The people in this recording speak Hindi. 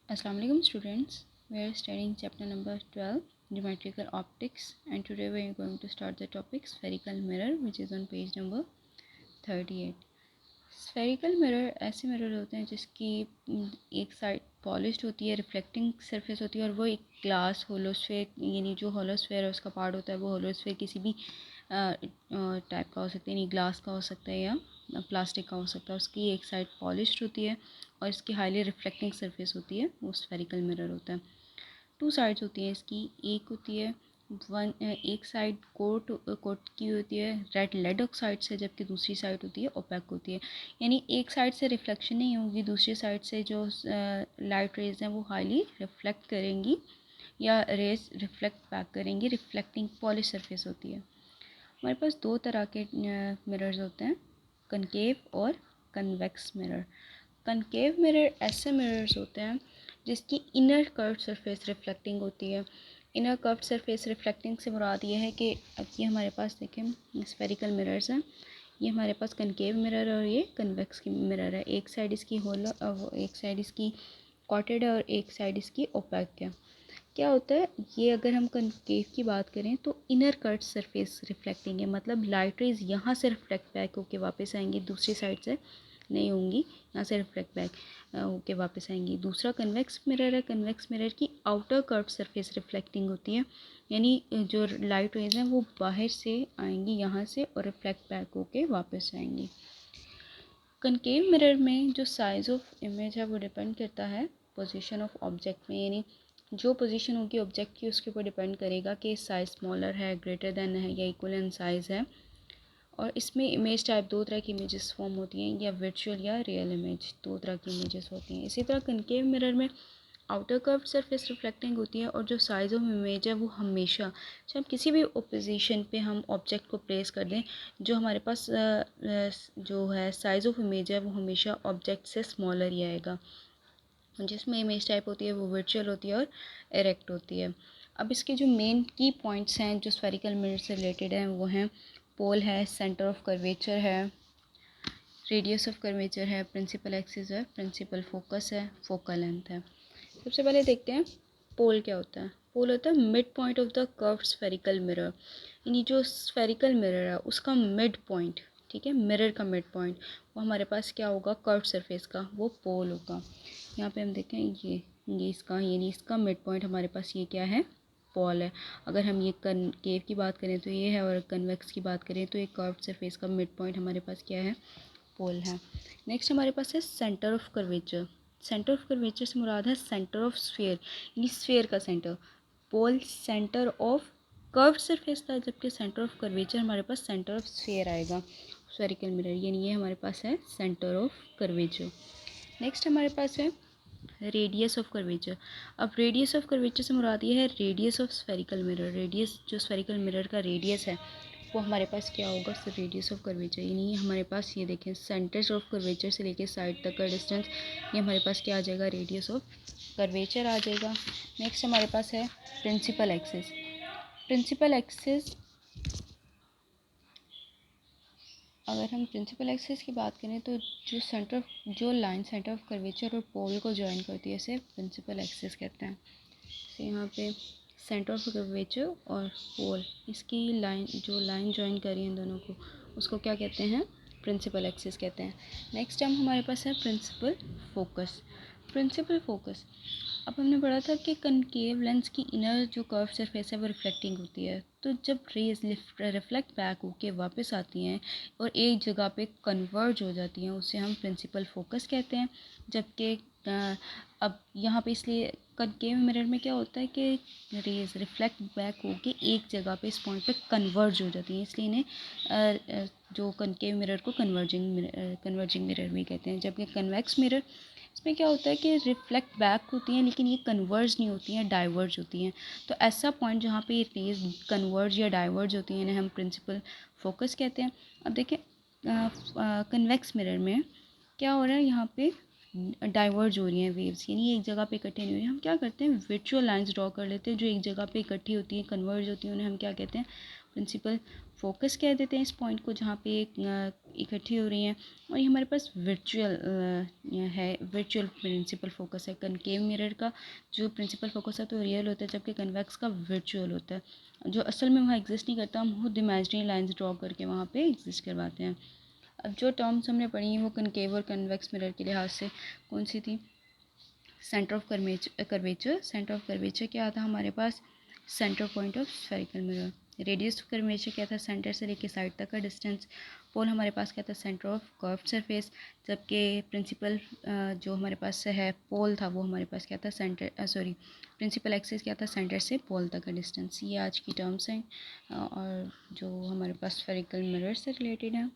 Assalamu alaikum students. We are studying chapter number 12, geometrical optics, and today we are going to start the topic spherical mirror, which is on page number 38. Spherical mirror ऐसे मिरर होते हैं जिसकी एक साइड पॉलिश्ड होती है, रिफ्लेक्टिंग सरफेस होती है, और वो एक ग्लास होलोस्फेयर यानी जो होलोस्फेयर है उसका पार्ट होता है वो होलोस्फेयर किसी भी टाइप का हो सकता है, यानी ग्लास का हो सकता है या प्लास्टिक का हो सकता है। उसकी एक साइड पॉलिश्ड होती है और इसकी हाईली रिफ्लेक्टिंग सरफेस होती है, वो स्फेरिकल मिरर होता है। टू साइड्स होती हैं इसकी, एक होती है एक साइड कोट की होती है रेड लेड ऑक्साइड से, जबकि दूसरी साइड होती है ओपेक होती है। यानी एक साइड से रिफ्लेक्शन नहीं होगी, दूसरी साइड से जो लाइट रेज हैं वो हाईली रिफ्लेक्ट करेंगी या रेज रिफ्लेक्ट बैक करेंगी। रिफ्लेक्टिंग पॉलिश सरफेस होती है। हमारे पास दो तरह के मिरर्स होते हैं, कनकेव और कन्वेक्स मिरर। कनकेव मिरर ऐसे मिरर्स होते हैं जिसकी इनर कर्व सरफेस रिफ्लेक्टिंग होती है। इनर कर्व सरफेस रिफ्लेक्टिंग से मुराद ये है कि अब ये हमारे पास देखें स्फेरिकल मिरर्स हैं, ये हमारे पास कनकेव मिरर और ये कन्वेक्स की मिरर है। एक साइड इसकी होलो एक साइड इसकी कॉटेड है और एक साइड इसकी ओपेक है। क्या होता है ये, अगर हम कनकेव की बात करें तो इनर कट सरफेस रिफ्लेक्टिंग है, मतलब लाइट रेज यहाँ से रिफ्लेक्ट बैक होके वापस आएंगी, दूसरी साइड से नहीं होंगी, यहाँ से रिफ्लेक्ट बैक होके वापस आएंगी। दूसरा कन्वेक्स मिरर है। कन्वेक्स मिरर की आउटर कर्व सरफेस रिफ्लेक्टिंग होती है, यानी जो लाइट रेज हैं वो बाहर से आएंगी यहाँ से और रिफ्लेक्ट बैक होके वापस आएंगी। कनकेव मिरर में जो साइज़ ऑफ इमेज है वो डिपेंड करता है पोजीशन ऑफ ऑब्जेक्ट में, यानी जो पोजीशन होगी ऑब्जेक्ट की उसके ऊपर डिपेंड करेगा कि साइज़ स्मॉलर है, ग्रेटर देन है या इक्वल इन साइज़ है। और इसमें इमेज टाइप दो तरह की इमेजेस फॉर्म होती हैं, या वर्चुअल या रियल इमेज, दो तरह की इमेजेस होती हैं। इसी तरह कनकेव मिरर में आउटर कर्व सरफेस रिफ्लेक्टिंग होती है और जो साइज़ ऑफ इमेज है वो हमेशा, जब किसी भी पोजीशन पे हम ऑब्जेक्ट को प्लेस कर दें, जो हमारे पास जो है साइज़ ऑफ इमेज है वो हमेशा ऑब्जेक्ट से स्मॉलर ही आएगा। जिसमें इमेज टाइप होती है वो वर्चुअल होती है और इरेक्ट होती है। अब इसके जो मेन की पॉइंट्स हैं जो स्फेरिकल मिरर से रिलेटेड हैं वो हैं, पोल है, सेंटर ऑफ कर्वेचर है, रेडियस ऑफ कर्वेचर है, प्रिंसिपल एक्सिस है, प्रिंसिपल फोकस है, फोकल लेंथ है। सबसे पहले देखते हैं पोल क्या होता है। पोल होता है mid point of the curve spherical mirror, यानी जो स्फेरिकल मिरर है उसका मिड पॉइंट, ठीक है, मिरर का मिड पॉइंट वो हमारे पास क्या होगा, कर्व सरफेस का, वो पोल होगा। यहाँ पे हम देखें ये इसका, यानी इसका मिड पॉइंट हमारे पास ये क्या है, पोल है। अगर हम ये कनकेव की बात करें तो ये है, और कन्वेक्स की बात करें तो ये कर्व सरफेस का मिड पॉइंट हमारे पास क्या है, पोल है। नेक्स्ट हमारे पास है centre of curvature. Centre of curvature से मुराद है सेंटर ऑफ स्फीयर, यानी स्फीयर का centre. Pole centre of curve surface था, जबकि सेंटर ऑफ कर्वेचर हमारे पास सेंटर ऑफ स्फीयर आएगा स्फेरिकल मिरर, यानी ये हमारे पास है सेंटर ऑफ कर्वेचर। नेक्स्ट हमारे पास है रेडियस ऑफ कर्वेचर। अब रेडियस ऑफ कर्वेचर से मुराद ये है radius of spherical mirror. Radius जो स्फेरिकल मिरर का रेडियस है वो हमारे पास क्या होगा, रेडियस ऑफ कर्वेचर, यानी हमारे पास ये देखें सेंटर ऑफ कर्वेचर से लेके साइड तक का डिस्टेंस, ये हमारे पास क्या आ जाएगा, रेडियस ऑफ कर्वेचर आ जाएगा। नेक्स्ट हमारे पास है प्रिंसिपल एक्सिस। प्रिंसिपल एक्सिस, अगर हम प्रिंसिपल एक्सिस की बात करें तो जो लाइन सेंटर ऑफ कर्वेचर और पोल को ज्वाइन करती है इसे प्रिंसिपल एक्सिस कहते हैं। तो यहाँ पे सेंटर ऑफ कर्वेचर और पोल, इसकी जो लाइन ज्वाइन करी है इन दोनों को, उसको क्या कहते हैं, प्रिंसिपल एक्सिस कहते हैं। नेक्स्ट हम हमारे पास है प्रिंसिपल फोकस। प्रिंसिपल फोकस, अब हमने पढ़ा था कि कनकेव लेंस की इनर जो कर्व सरफेस है वो रिफ्लेक्टिंग होती है, तो जब रेज रिफ्लेक्ट बैक होके वापस आती हैं और एक जगह पे कन्वर्ज हो जाती हैं उसे हम प्रिंसिपल फोकस कहते हैं। जबकि अब यहाँ पे इसलिए कनकेव मिरर में क्या होता है कि रेज रिफ्लेक्ट बैक होके एक जगह पे इस पॉइंट पे कन्वर्ज हो जाती हैं, इसलिए इन्हें जो कनकेव मिरर को कन्वर्जिंग मिरर भी कहते हैं। जबकि कन्वेक्स मिरर, इसमें क्या होता है कि रिफ्लेक्ट बैक होती हैं लेकिन ये कन्वर्ज नहीं होती हैं, डाइवर्ज होती हैं। तो ऐसा पॉइंट जहाँ पे ये रेज कन्वर्ज या डाइवर्ज होती हैं इन्हें हम प्रिंसिपल फोकस कहते हैं। अब देखें कन्वेक्स मिरर में क्या हो रहा है, यहाँ पे डाइवर्ज हो रही हैं वेव्स, यानी एक जगह पे इकट्ठी नहीं हो रही। हम क्या करते हैं, वर्चुअल लाइंस ड्रॉ कर लेते हैं जो एक जगह पे इकट्ठी होती हैं, कन्वर्ज होती हैं, उन्हें हम क्या कहते हैं, प्रिंसिपल फोकस कह देते हैं इस पॉइंट को जहाँ पे इकट्ठी हो रही हैं। और ये हमारे पास वर्चुअल है, वर्चुअल प्रिंसिपल फोकस है। कनकेव मिरर का जो प्रिंसिपल फोकस है तो रियल होता है, जबकि कन्वेक्स का वर्चुअल होता है, जो असल में वहाँ एग्जिस्ट नहीं करता, हम खुद इमेजिनरी लाइंस ड्रॉ करके वहाँ पे एग्जिस्ट करवाते हैं। अब जो टर्म्स हमने पढ़ी हैं वो कनकेव और कन्वेक्स मिरर के लिहाज से कौन सी थी? Centre of curvature. Centre of curvature क्या था हमारे पास? Centre point of spherical mirror. Radius of curvature क्या था? सेंटर से लेके साइड तक का डिस्टेंस। पोल हमारे पास क्या था? Centre of curved surface. जबकि प्रिंसिपल जो हमारे पास है पोल था वो हमारे पास क्या था? प्रिंसिपल एक्सिस क्या था? सेंटर से पोल तक का डिस्टेंस। ये आज की टर्म्स हैं और जो हमारे पास स्फेरिकल मिरर से रिलेटेड है।